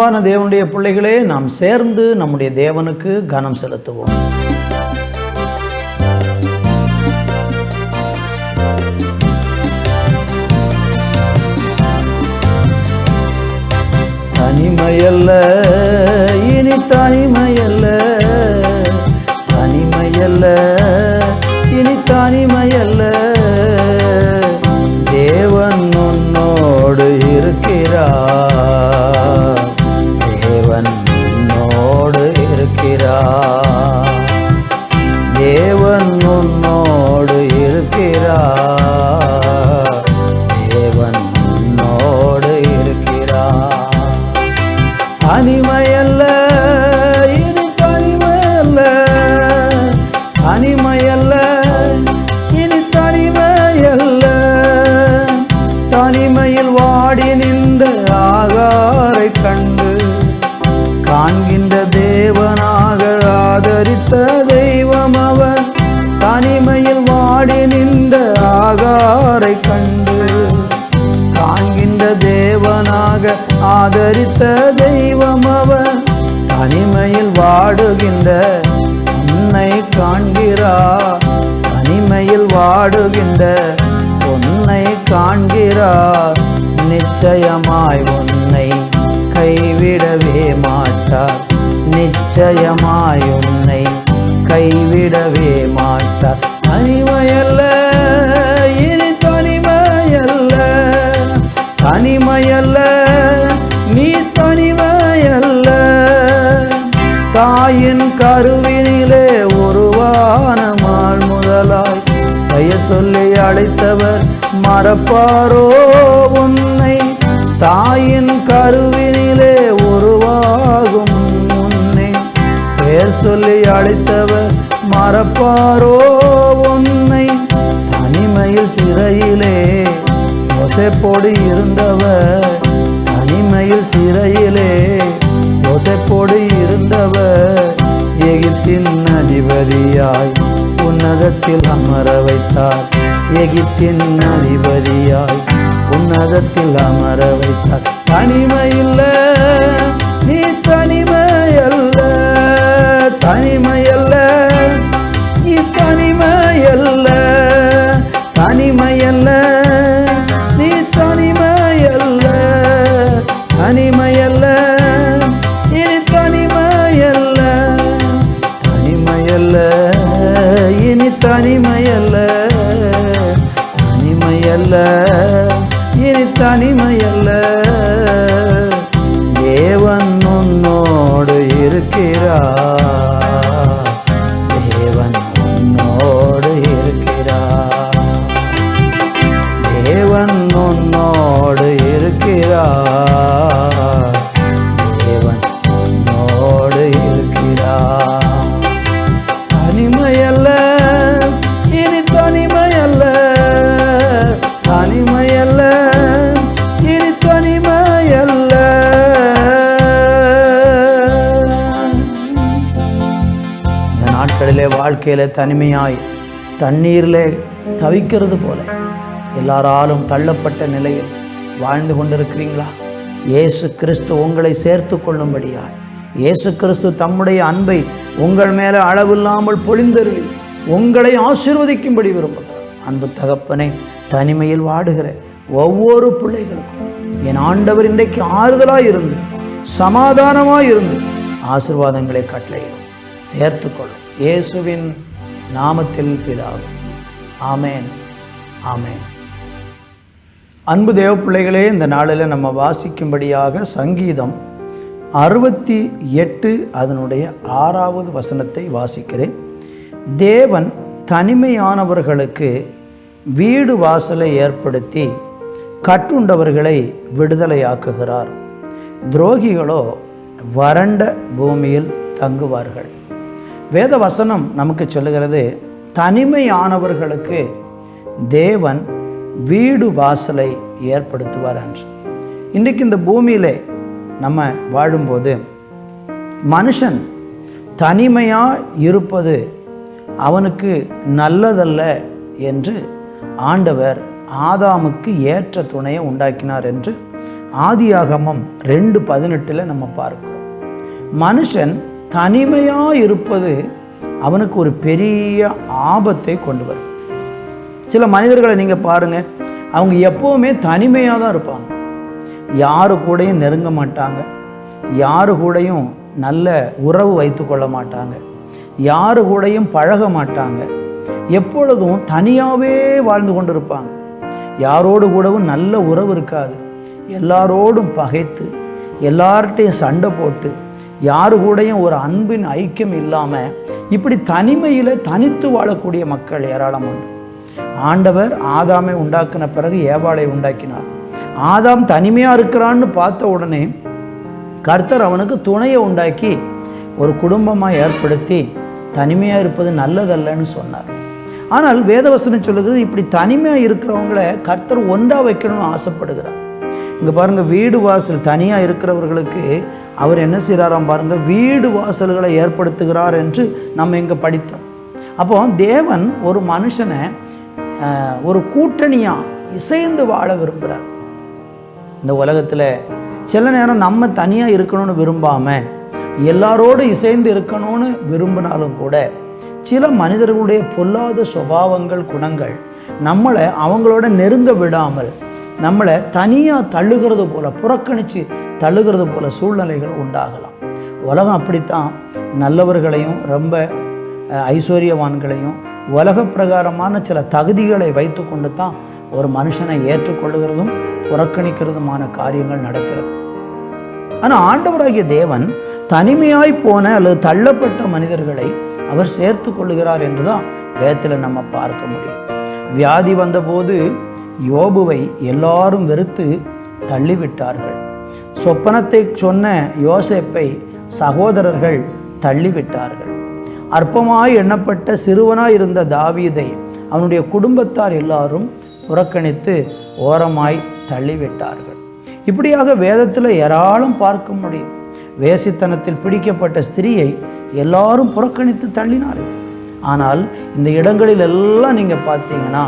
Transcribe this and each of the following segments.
அன்பான தேவனுடைய பிள்ளைகளே, நாம் சேர்ந்து நம்முடைய தேவனுக்கு கனம் செலுத்துவோம். தனிமையல்ல, இனி தனிமையல்ல, தனிமையல்ல, இனி தனிமையல்ல, தேவன் உன்னோடு இருக்கிறார், தேவன் உன்னோடு இருக்கிறார், தேவன் உன்னோடு இருக்கிறார், தேவன் உன்னோடு இருக்கிறார். தனிமையல்ல, இனி தனிமையல்ல, தனிமையல்ல, இனி தனிமையல்ல, தனிமையில் வாடி நின்ற ஆகாரை கண்டு காண்கின்ற தேவனாக ஆதரித்த தெய்வம் அவர். தனிமையில் வாடி நின்ற ஆகாரை கண்டு காண்கின்ற தேவனாக ஆதரித்த தெய்வம் அவர். தனிமையில் வாடுகின்ற உன்னை காண்கிறார், தனிமையில் வாடுகின்ற உன்னை காண்கிறார். நிச்சயமாய் உன்னை கைவிடவே மாட்டார், நிச்சயமாய் உன்னை கைவிடவே மாட்டார். தனிமையல்ல, இனி தனிமையல்ல, தனிமையல்ல, நீ தனிமையல்ல. தாயின் கருவினிலே உருவான நாள் முதலாய் பெயர் சொல்லி அழைத்தவர் மறப்பாரோ உன்னை? தாயின் கருவினிலே உருவாகும் உன்னை பெயர் சொல்லி அழைத்தவர் மறப்பாரோ உன்னை? தனிமையில் சிறையிலே யோசேப்போடு இருந்தவர், தனிமையில் சிறையிலே யோசேப்போடு இருந்தவர். எகிப்தின் அதிபதியாய் உன்னதத்தில் அமர வைத்தார், எகிப்தின் அதிபதியாய் உன்னதத்தில் அமர வைத்தார். தனிமையில்ல, நீ தனிமையல்ல, தனிமையல்ல, நீ தனிமையல்ல, தனிமையல்ல, நீ தனிமையல்ல, தனிமையல்ல, இனி தனிமையல்ல, தனிமையல்ல, இனி தனிமையல்ல, தனிமையல்ல, இனி தனிமையல்ல, தேவன் உன்னோடு இருக்கிறார், தேவன் உன்னோடு இருக்கிறார், தேவன் உன்னோடு இருக்கிறார், தேவன் உன்னோடு இருக்கிறார். தனிமையல்ல, இனி தனிமையல்ல, தனிமையல்ல, இனி தனிமையல்ல. இந்த நாட்களிலே வாழ்க்கையில தனிமையாய் தண்ணீரிலே தவிக்கிறது போல எல்லாராலும் தள்ளப்பட்ட நிலையில் வாழ்ந்து கொண்டிருக்கிறீங்களா? இயேசு கிறிஸ்து உங்களை சேர்த்து கொள்ளும்படியாய், இயேசு கிறிஸ்து தம்முடைய அன்பை உங்கள் மேலே அளவில்லாமல் பொழிந்தருளி உங்களை ஆசீர்வதிக்கும்படி விரும்புகிறார். அன்பு தகப்பனே, தனிமையில் வாடுகிற ஒவ்வொரு பிள்ளைகளுக்கும் என் ஆண்டவர் இன்றைக்கு ஆறுதலாய் இருந்து சமாதானமாய் இருந்து ஆசீர்வாதங்களை கட்டளையிடும் சேர்த்து கொள்ளும். இயேசுவின் நாமத்தில் பிதாவே, ஆமேன், ஆமேன். அன்பு தேவ பிள்ளைகளே, இந்த நாளில் நம்ம வாசிக்கும்படியாக சங்கீதம் 68 அதனுடைய 6வது வசனத்தை வாசிக்கிறேன். தேவன் தனிமையானவர்களுக்கு வீடு வாசலை ஏற்படுத்தி கட்டுண்டவர்களை விடுதலையாக்குகிறார், துரோகிகளோ வறண்ட பூமியில் தங்குவார்கள். வேத வசனம் நமக்கு சொல்லுகிறது, தனிமையானவர்களுக்கு தேவன் வீடு வாசலை ஏற்படுத்துவார் என்று. இன்றைக்கு இந்த பூமியிலே நம்ம வாழும்போது மனுஷன் தனிமையாக இருப்பது அவனுக்கு நல்லதல்ல என்று ஆண்டவர் ஆதாமுக்கு ஏற்ற துணையை உண்டாக்கினார் என்று ஆதியாகமம் 2:18 நம்ம பார்க்கிறோம். மனுஷன் தனிமையாக இருப்பது அவனுக்கு ஒரு பெரிய ஆபத்தை கொண்டு வரும். சில மனிதர்களை நீங்கள் பாருங்கள், அவங்க எப்போவுமே தனிமையாக தான் இருப்பாங்க. யாரு கூடயும் நெருங்க மாட்டாங்க, யாரு கூடயும் நல்ல உறவு வைத்து கொள்ள மாட்டாங்க, யாரு கூடயும் பழக மாட்டாங்க, எப்பொழுதும் தனியாகவே வாழ்ந்து கொண்டு இருப்பாங்க. யாரோடு கூடவும் நல்ல உறவு இருக்காது, எல்லாரோடும் பகைத்து எல்லார்ட்டையும் சண்டை போட்டு யாரு கூடயும் ஒரு அன்பின் ஐக்கியம் இல்லாமல் இப்படி தனிமையில் தனித்து வாழக்கூடிய மக்கள் ஏராளம் உண்டு. ஆண்டவர் ஆதாமை உண்டாக்கின பிறகு ஏவாளை உண்டாக்கினார். ஆதாம் தனிமையாக இருக்கிறான்னு பார்த்த உடனே கர்த்தர் அவனுக்கு துணையை உண்டாக்கி ஒரு குடும்பமாக ஏற்படுத்தி தனிமையாக இருப்பது நல்லதல்லன்னு சொன்னார். ஆனால் வேதவசனம் சொல்லுகிறது, இப்படி தனிமையாக இருக்கிறவங்கள கர்த்தர் ஒன்றா வைக்கணும்னு ஆசைப்படுகிறார். இங்கே பாருங்கள், வீடு வாசல் தனியாக இருக்கிறவர்களுக்கு அவர் என்ன செய்கிறாராம் பாருங்கள், வீடு வாசல்களை ஏற்படுத்துகிறார் என்று நம்ம இங்கே படித்தோம். அப்போ தேவன் ஒரு மனுஷனை ஒரு கூட்டணியாக இசைந்து வாழ விரும்புகிறார். இந்த உலகத்தில் சில நேரம் நம்ம தனியாக இருக்கணும்னு விரும்பாமல் எல்லாரோடும் இசைந்து இருக்கணும்னு விரும்பினாலும் கூட சில மனிதர்களுடைய பொல்லாத சுபாவங்கள், குணங்கள் நம்மளை அவங்களோட நெருங்க விடாமல் நம்மளை தனியாக தள்ளுகிறது போல, புறக்கணித்து தள்ளுகிறது போல சூழ்நிலைகள் உண்டாகலாம். உலகம் அப்படித்தான் நல்லவர்களையும் ரொம்ப ஐஸ்வர்யவான்களையும் உலக பிரகாரமான சில தகுதிகளை வைத்து கொண்டு தான் ஒரு மனுஷனை ஏற்றுக்கொள்ளுகிறதும் புறக்கணிக்கிறதுமான காரியங்கள் நடக்கிறது. ஆனால் ஆண்டவராகிய தேவன் தனிமையாய் போன அல்லது தள்ளப்பட்ட மனிதர்களை அவர் சேர்த்து கொள்ளுகிறார் என்று தான் வேதத்தில் நம்ம பார்க்க முடியும். வியாதி வந்தபோது யோபுவை எல்லாரும் வெறுத்து தள்ளிவிட்டார்கள். சொப்பனத்தை சொன்ன யோசேப்பை சகோதரர்கள் தள்ளிவிட்டார்கள். அற்பமாய் எண்ணப்பட்ட சிறுவனாய் இருந்த தாவீதை அவனுடைய குடும்பத்தார் எல்லாரும் புறக்கணித்து ஓரமாய் தள்ளிவிட்டார்கள். இப்படியாக வேதத்தில் ஏராளம் பார்க்க முடியும். வேசித்தனத்தில் பிடிக்கப்பட்ட ஸ்திரீயை எல்லாரும் புறக்கணித்து தள்ளினார்கள். ஆனால் இந்த இடங்களில் எல்லாம் நீங்கள் பார்த்தீங்கன்னா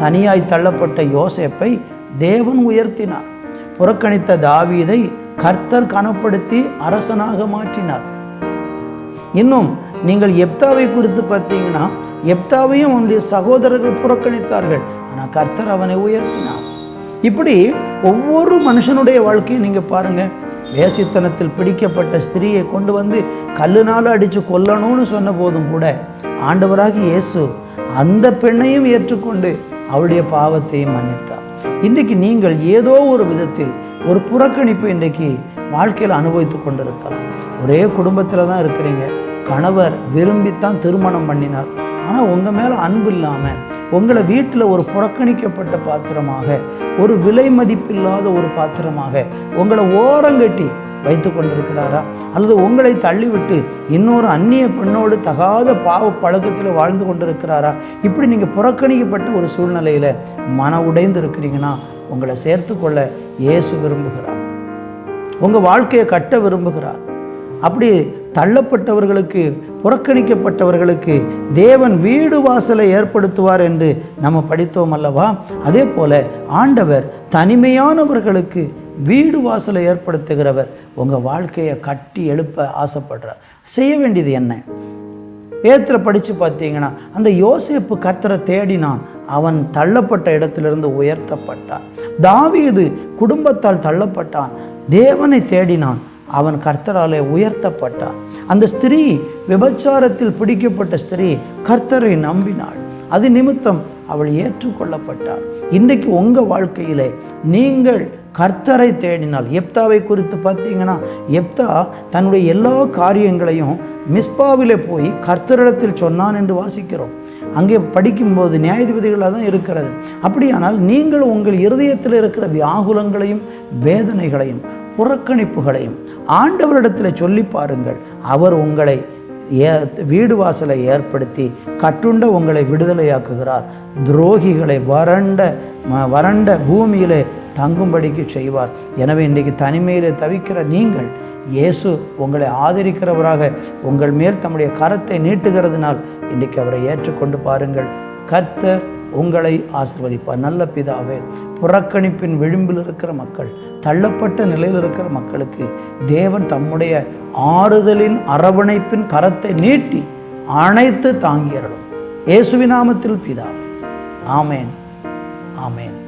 தனியாய் தள்ளப்பட்ட யோசேப்பை தேவன் உயர்த்தினார். புறக்கணித்த தாவீதை கர்த்தர் கனப்படுத்தி அரசனாக மாற்றினார். இன்னும் நீங்கள் எப்தாவை குறித்து பார்த்தீங்கன்னா எப்தாவையும் அவனுடைய சகோதரர்கள் புறக்கணித்தார்கள், ஆனால் கர்த்தர் அவனை உயர்த்தினார். இப்படி ஒவ்வொரு மனுஷனுடைய வாழ்க்கையை நீங்கள் பாருங்கள். வேசித்தனத்தில் பிடிக்கப்பட்ட ஸ்திரீயை கொண்டு வந்து கல்லுனால அடித்து கொல்லணும்னு சொன்ன போதும் கூட ஆண்டவராகி இயேசு அந்த பெண்ணையும் ஏற்றுக்கொண்டு அவளுடைய பாவத்தையும் மன்னித்தார். இன்றைக்கு நீங்கள் ஏதோ ஒரு விதத்தில் ஒரு புறக்கணிப்பு இன்றைக்கு வாழ்க்கையில் அனுபவித்து கொண்டிருக்கலாம். ஒரே குடும்பத்தில் தான் இருக்கிறீங்க, கணவர் விரும்பித்தான் திருமணம் பண்ணினார், ஆனால் உங்கள் மேலே அன்பு இல்லாமல் உங்களை வீட்டில் ஒரு புறக்கணிக்கப்பட்ட பாத்திரமாக, ஒரு விலை மதிப்பில்லாத ஒரு பாத்திரமாக உங்களை ஓரங்கட்டி வைத்து கொண்டிருக்கிறாரா? அல்லது உங்களை தள்ளிவிட்டு இன்னொரு அந்நிய பெண்ணோடு தகாத பாவ பழக்கத்தில் வாழ்ந்து கொண்டிருக்கிறாரா? இப்படி நீங்கள் புறக்கணிக்கப்பட்ட ஒரு சூழ்நிலையில் மன உடைந்து இருக்கிறீங்கன்னா உங்களை சேர்த்து கொள்ள இயேசு விரும்புகிறார். உங்கள் வாழ்க்கையை கட்ட விரும்புகிறார். அப்படி தள்ளப்பட்டவர்களுக்கு, புறக்கணிக்கப்பட்டவர்களுக்கு தேவன் வீடு வாசலை ஏற்படுத்துவார் என்று நம்ம படித்தோம் அல்லவா? அதே போல ஆண்டவர் தனிமையானவர்களுக்கு வீடு வாசலை ஏற்படுத்துகிறவர். உங்கள் வாழ்க்கையை கட்டி எழுப்ப ஆசைப்படுறார். செய்ய வேண்டியது என்ன? வேதத்தில் படித்து பார்த்தீங்கன்னா அந்த யோசேப்பு கர்த்தரை தேடினான், அவன் தள்ளப்பட்ட இடத்திலிருந்து உயர்த்தப்பட்டான். தாவீது குடும்பத்தால் தள்ளப்பட்டான், தேவனை தேடினான், அவன் கர்த்தராலே உயர்த்தப்பட்டான். அந்த ஸ்திரீ, விபச்சாரத்தில் பிடிக்கப்பட்ட ஸ்திரீ கர்த்தரை நம்பினாள், அது நிமித்தம் அவள் ஏற்றுக்கொள்ளப்பட்டாள். இன்றைக்கு உங்கள் வாழ்க்கையிலே நீங்கள் கர்த்தரை தேடினால், எப்தாவை குறித்து பார்த்தீங்கன்னா எப்தா தன்னுடைய எல்லா காரியங்களையும் மிஸ்பாவிலே போய் கர்த்தரிடத்தில் சொன்னான் என்று வாசிக்கிறோம். அங்கே படிக்கும்போது நியாயாதிபதிகளாக தான் இருக்கிறது. அப்படியானால் நீங்கள் உங்கள் இருதயத்தில் இருக்கிற வியாகுலங்களையும் வேதனைகளையும் புறக்கணிப்புகளையும் ஆண்டவரிடத்தில் சொல்லி பாருங்கள். அவர் உங்களை வீடு வாசலை ஏற்படுத்தி கட்டுண்ட உங்களை விடுதலையாக்குகிறார். துரோகிகளை வறண்ட பூமியிலே தங்கும்படிக்கு செய்வார். எனவே இன்றைக்கு தனிமையிலே தவிக்கிற நீங்கள், இயேசு உங்களை ஆதரிக்கிறவராக உங்கள் மேல் தம்முடைய கரத்தை நீட்டுகிறதுனால் இன்றைக்கு அவரை ஏற்றுக்கொண்டு பாருங்கள். கர்த்தர் உங்களை ஆசீர்வதிப்பார். நல்ல பிதாவே, புறக்கணிப்பின் விளிம்பில் இருக்கிற மக்கள், தள்ளப்பட்ட நிலையில் இருக்கிற மக்களுக்கு தேவன் தம்முடைய ஆறுதலின் அரவணைப்பின் கரத்தை நீட்டி அணைத்து தாங்கியறலும். இயேசுவின் நாமத்தில் பிதாவே, ஆமேன், ஆமேன்.